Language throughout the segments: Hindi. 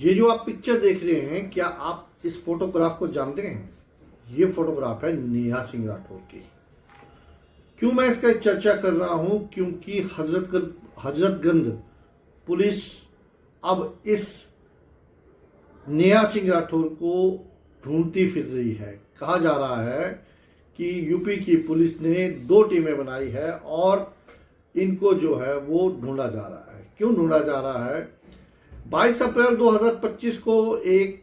ये जो आप पिक्चर देख रहे हैं, क्या आप इस फोटोग्राफ को जानते हैं? ये फोटोग्राफ है नेहा सिंह राठौर की। क्यों मैं इसका चर्चा कर रहा हूं? क्योंकि हजरतगंज पुलिस अब इस नेहा सिंह राठौर को ढूंढती फिर रही है। कहा जा रहा है कि यूपी की पुलिस ने 2 टीमें बनाई है और इनको जो है वो ढूंढा जा रहा है। क्यों ढूंढा जा रहा है? 22 अप्रैल 2025 को एक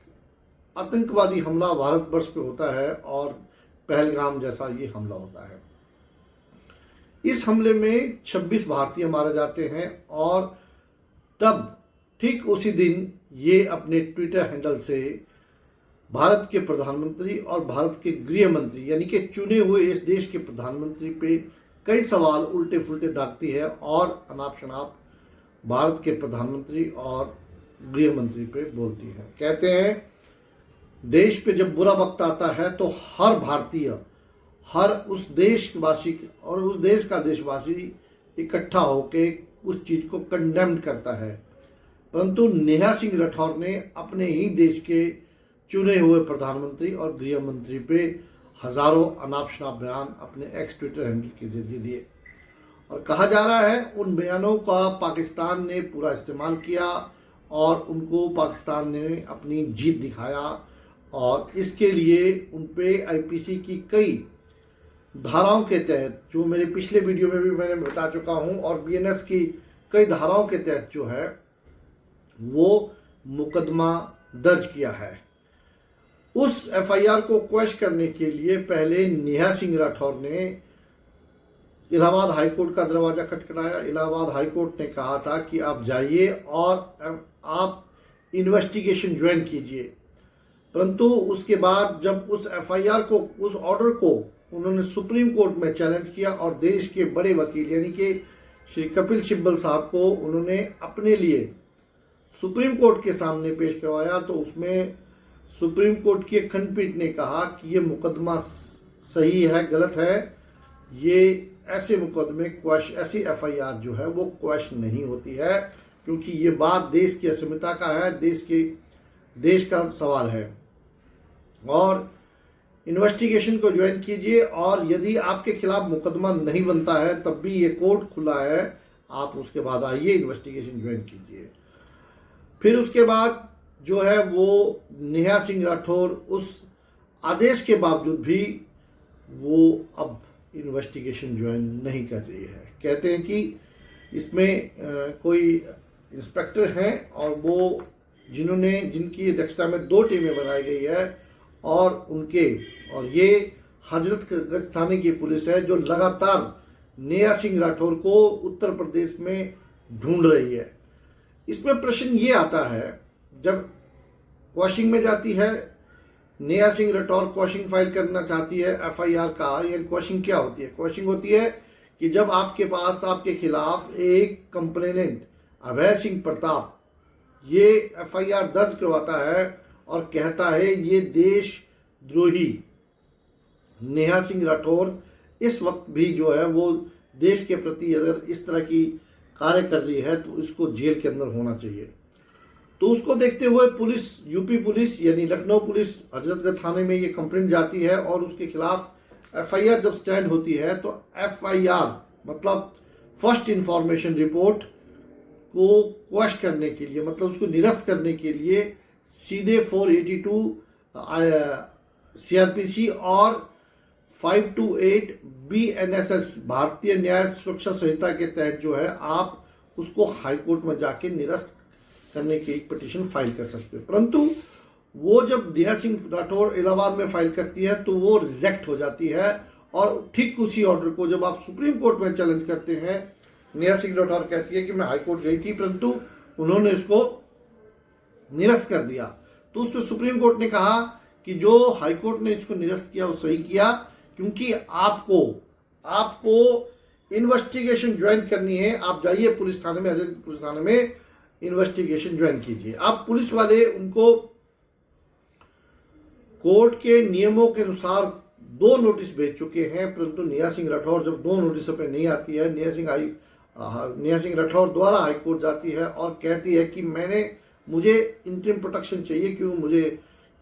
आतंकवादी हमला भारतवर्ष पे होता है और पहलगाम जैसा ये हमला होता है। इस हमले में 26 भारतीय मारे जाते हैं और तब ठीक उसी दिन ये अपने ट्विटर हैंडल से भारत के प्रधानमंत्री और भारत के गृह मंत्री यानी कि चुने हुए इस देश के प्रधानमंत्री पे कई सवाल उल्टे फुल्टे दागती है और अनाप शनाप भारत के प्रधानमंत्री और गृह मंत्री पे बोलती है। कहते हैं देश पे जब बुरा वक्त आता है तो हर भारतीय, हर उस देशवासी और उस देश का देशवासी इकट्ठा होके उस चीज को कंडेम्ड करता है, परंतु नेहा सिंह राठौर ने अपने ही देश के चुने हुए प्रधानमंत्री और गृह मंत्री पे हजारों अनाप शनाप बयान अपने एक्स ट्विटर हैंडल के जरिए दिए और कहा जा रहा है उन बयानों का पाकिस्तान ने पूरा इस्तेमाल किया और उनको पाकिस्तान ने अपनी जीत दिखाया और इसके लिए उन पे आईपीसी की कई धाराओं के तहत, जो मेरे पिछले वीडियो में भी मैंने बता चुका हूं, और बीएनएस की कई धाराओं के तहत जो है वो मुकदमा दर्ज किया है। उस एफआईआर को क्वैश करने के लिए पहले नेहा सिंह राठौर ने इलाहाबाद हाईकोर्ट का दरवाजा खटखटाया। इलाहाबाद हाईकोर्ट ने कहा था कि आप जाइए और आप इन्वेस्टिगेशन ज्वाइन कीजिए, परंतु उसके बाद जब उस एफआईआर को, उस ऑर्डर को उन्होंने सुप्रीम कोर्ट में चैलेंज किया और देश के बड़े वकील यानी कि श्री कपिल सिब्बल साहब को उन्होंने अपने लिए सुप्रीम कोर्ट के सामने पेश करवाया, तो उसमें सुप्रीम कोर्ट की एक खंडपीठ ने कहा कि ये मुकदमा सही है, गलत है, ये ऐसे मुकदमे क्वैश, ऐसी एफआईआर जो है वो क्वैश नहीं होती है, क्योंकि ये बात देश की अस्मिता का है, देश का सवाल है। और इन्वेस्टिगेशन को ज्वाइन कीजिए और यदि आपके खिलाफ मुकदमा नहीं बनता है तब भी ये कोर्ट खुला है, आप उसके बाद आइए इन्वेस्टिगेशन ज्वाइन कीजिए। फिर उसके बाद जो है वो नेहा सिंह राठौर उस आदेश के बावजूद भी वो अब इन्वेस्टिगेशन ज्वाइन नहीं कर रही है। कहते हैं कि इसमें कोई इंस्पेक्टर हैं और वो जिनकी अध्यक्षता में 2 टीमें बनाई गई है और ये हजरतगंज थाने की पुलिस है जो लगातार नेहा सिंह राठौर को उत्तर प्रदेश में ढूंढ रही है। इसमें प्रश्न ये आता है, जब क्वैशिंग में जाती है नेहा सिंह राठौर, क्वैशिंग फाइल करना चाहती है एफआईआर का, या क्वैशिंग क्या होती है? क्वैशिंग होती है कि जब आपके पास आपके खिलाफ एक कंप्लेनेंट अभय सिंह प्रताप ये एफआईआर दर्ज करवाता है और कहता है ये देशद्रोही नेहा सिंह राठौर इस वक्त भी जो है वो देश के प्रति अगर इस तरह की कार्य कर रही है तो इसको जेल के अंदर होना चाहिए। तो उसको देखते हुए पुलिस, यूपी पुलिस यानी लखनऊ पुलिस हजरतगंज थाने में ये कंप्लेंट जाती है और उसके खिलाफ एफआईआर जब स्टैंड होती है तो एफआईआर मतलब फर्स्ट इंफॉर्मेशन रिपोर्ट को क्वैश करने के लिए, मतलब उसको निरस्त करने के लिए सीधे 482 सीआरपीसी और 528 बीएनएसएस भारतीय न्याय सुरक्षा संहिता के तहत जो है आप उसको हाईकोर्ट में जाके निरस्त करने की एक पिटीशन फाइल कर सकते हो। परंतु वो जब नेहा सिंह राठौर इलाहाबाद में फाइल करती है तो वो रिजेक्ट हो जाती है और ठीक उसी ऑर्डर को जब आप सुप्रीम कोर्ट में चैलेंज करते हैं, नेहा सिंह राठौर कहती है कि मैं हाईकोर्ट गई थी परंतु उन्होंने इसको निरस्त कर दिया। तो उसमें सुप्रीम कोर्ट ने कहा कि जो हाईकोर्ट ने इसको निरस्त किया वो सही किया, क्योंकि आपको इन्वेस्टिगेशन ज्वाइन करनी है। आप जाइए पुलिस थाने में, पुलिस थाने में इन्वेस्टिगेशन ज्वाइन कीजिए। अब पुलिस वाले उनको कोर्ट के नियमों के अनुसार 2 नोटिस भेज चुके हैं, परंतु नेहा सिंह राठौर जब 2 नोटिसों पे नहीं आती है, नेहा सिंह राठौर द्वारा हाईकोर्ट जाती है और कहती है कि मैंने मुझे इंटरिम प्रोटेक्शन चाहिए, क्यों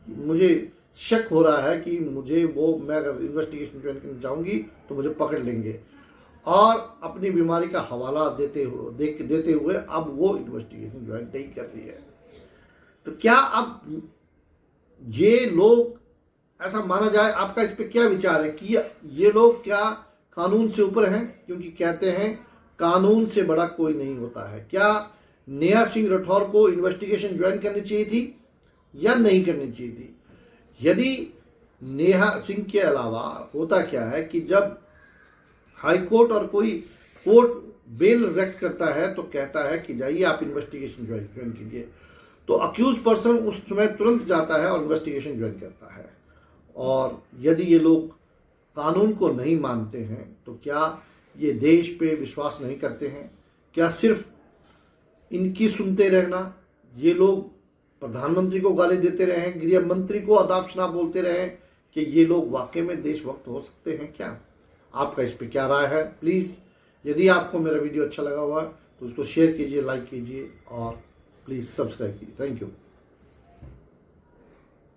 मुझे शक हो रहा है कि मैं अगर इन्वेस्टिगेशन ज्वाइन करने जाऊंगी तो मुझे पकड़ लेंगे, और अपनी बीमारी का हवाला देते हुए अब वो इन्वेस्टिगेशन ज्वाइन नहीं कर रही है। तो क्या अब ये लोग, ऐसा माना जाए, आपका इस पे क्या विचार है कि ये लोग क्या कानून से ऊपर हैं? क्योंकि कहते हैं कानून से बड़ा कोई नहीं होता है। क्या नेहा सिंह राठौर को इन्वेस्टिगेशन ज्वाइन करनी चाहिए थी या नहीं करनी चाहिए थी? यदि नेहा सिंह के अलावा होता क्या है कि जब हाई कोर्ट और कोई कोर्ट बेल रिजेक्ट करता है तो कहता है कि जाइए आप इन्वेस्टिगेशन ज्वाइन कीजिए, तो अक्यूज पर्सन उस समय तुरंत जाता है और इन्वेस्टिगेशन ज्वाइन करता है। और यदि ये लोग कानून को नहीं मानते हैं तो क्या ये देश पे विश्वास नहीं करते हैं? क्या सिर्फ इनकी सुनते रहना, ये लोग प्रधानमंत्री को गाली देते रहे, गृह मंत्री को आदाब शनाब बोलते रहे, कि ये लोग वाकई में देशभक्त हो सकते हैं क्या? आपका इस पे क्या राय है? प्लीज़, यदि आपको मेरा वीडियो अच्छा लगा हुआ तो उसको शेयर कीजिए, लाइक कीजिए और प्लीज़ सब्सक्राइब कीजिए। Thank you.